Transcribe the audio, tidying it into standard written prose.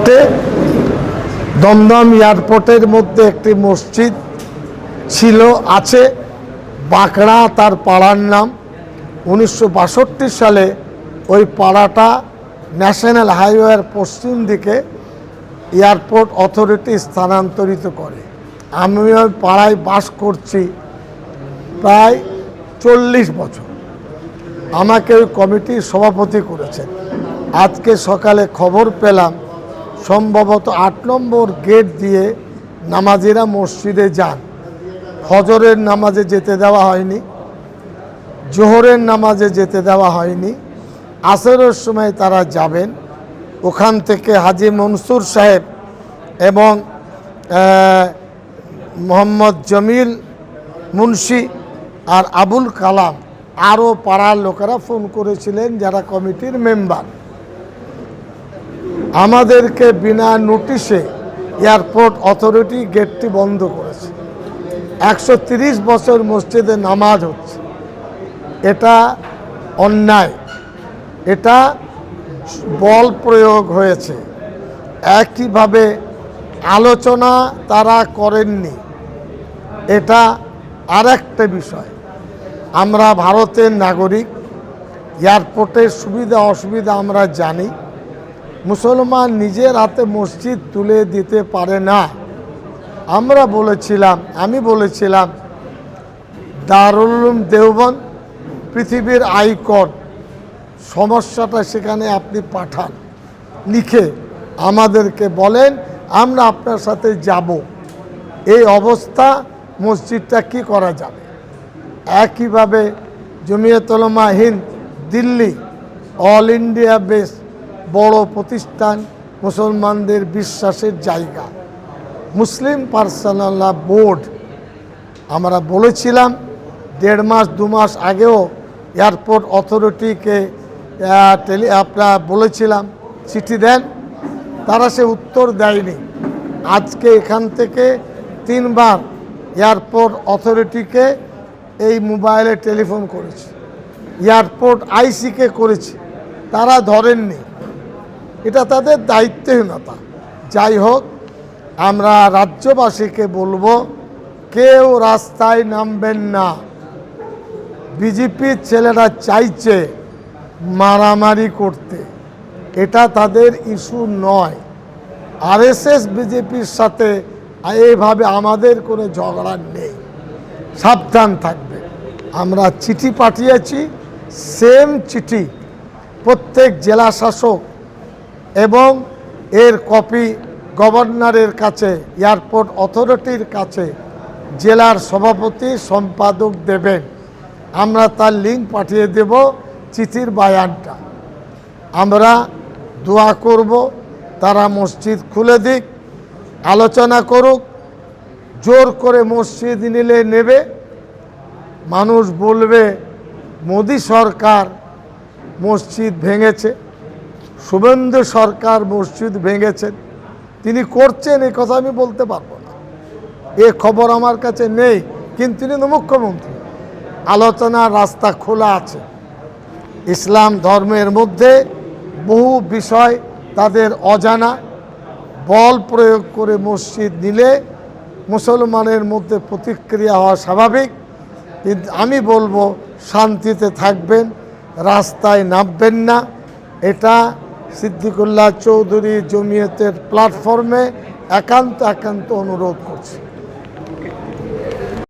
এয়ারপোর্টে দমদম এয়ারপোর্টের মধ্যে একটি মসজিদ ছিল আছে বাঁকড়া তার পাড়ার নাম। 1962 সালে ওই পাড়াটা ন্যাশনাল হাইওয়ের পশ্চিম দিকে এয়ারপোর্ট অথরিটি স্থানান্তরিত করে। আমি ওই পাড়ায় বাস করছি প্রায় 40 বছর। আমাকে ওই কমিটির সভাপতি করেছেন। আজকে সকালে খবর পেলাম সম্ভবত 8 নম্বর গেট দিয়ে নামাজিরা মসজিদে যান। ফজরের নামাজে যেতে দেওয়া হয়নি, জোহরের নামাজে যেতে দেওয়া হয়নি, আসরের সময় তারা যাবেন। ওখান থেকে হাজী মনসুর সাহেব এবং মোহাম্মদ জমিল মুন্সি আর আবুল কালাম আরও পাড়ার লোকেরা ফোন করেছিলেন যারা কমিটির মেম্বার। আমাদেরকে বিনা নোটিশে এয়ারপোর্ট অথরিটি গেটটি বন্ধ করেছে। 130 বছর মসজিদে নামাজ হচ্ছে, এটা অন্যায়, এটা বল প্রয়োগ হয়েছে। একইভাবে আলোচনা তারা করেননি, এটা আরেকটা বিষয়। আমরা ভারতের নাগরিক, এয়ারপোর্টের সুবিধা অসুবিধা আমরা জানি। মুসলমান নিজের হাতে মসজিদ তুলে দিতে পারে না। আমি বলেছিলাম দারুল উলুম দেওবন্দ পৃথিবীর আইকন, সমস্যাটা সেখানে আপনি পাঠান, লিখে আমাদেরকে বলেন, আমরা আপনার সাথে যাব। এই অবস্থা মসজিদটা কি করা যাবে? একইভাবে Jamiat Ulama Hind Delhi all India base বড় প্রতিষ্ঠান, মুসলমানদের বিশ্বাসের জায়গা, মুসলিম পার্সোনাল ল বোর্ড। আমরা বলেছিলাম 1.5 মাস 2 মাস আগেও এয়ারপোর্ট অথরিটিকে আপনারা বলেছিলাম চিঠি দেন, তারা সে উত্তর দেয়নি। আজকে এখান থেকে 3 বার এয়ারপোর্ট অথরিটিকে এই মোবাইলে টেলিফোন করেছি, এয়ারপোর্ট আইসিকে করেছি, তারা ধরেননি। এটা তাদের দায়িত্বহীনতা। যাই হোক, আমরা রাজ্যবাসীকে বলবো কেউ রাস্তায় নামবেন না। বিজেপির ছেলেরা চাইছে মারামারি করতে, এটা তাদের ইস্যু নয়। আরএসএস বিজেপির সাথে এইভাবে আমাদের কোনো ঝগড়া নেই, সাবধান থাকবে। আমরা চিঠি পাঠিয়েছি, সেম চিঠি প্রত্যেক জেলা শাসক এবং এর কপি গভর্নরের কাছে, এয়ারপোর্ট অথরিটির কাছে জেলার সভাপতি সম্পাদক দেবেন। আমরা তার লিঙ্ক পাঠিয়ে দেব, চিঠির বায়ানটা। আমরা দোয়া করব তারা মসজিদ খুলে দিক, আলোচনা করুক। জোর করে মসজিদ নিলে নেবে, মানুষ বলবে মোদি সরকার মসজিদ ভেঙেছে, শুভেন্দু সরকার মসজিদ ভেঙেছেন। তিনি করছেন এই কথা আমি বলতে পারবো না, এ খবর আমার কাছে নেই, কিন্তু তিনি তো মুখ্যমন্ত্রী। আলোচনার রাস্তা খোলা আছে। ইসলাম ধর্মের মধ্যে বহু বিষয় তাদের অজানা। বল প্রয়োগ করে মসজিদ নিলে মুসলমানের মধ্যে প্রতিক্রিয়া হওয়া স্বাভাবিক, কিন্তু আমি বলবো শান্তিতে থাকবেন, রাস্তায় নামবেন না। এটা সিদ্দিকুল্লাহ চৌধুরী জমিয়তের প্ল্যাটফর্মে একান্ত অনুরোধ করছি।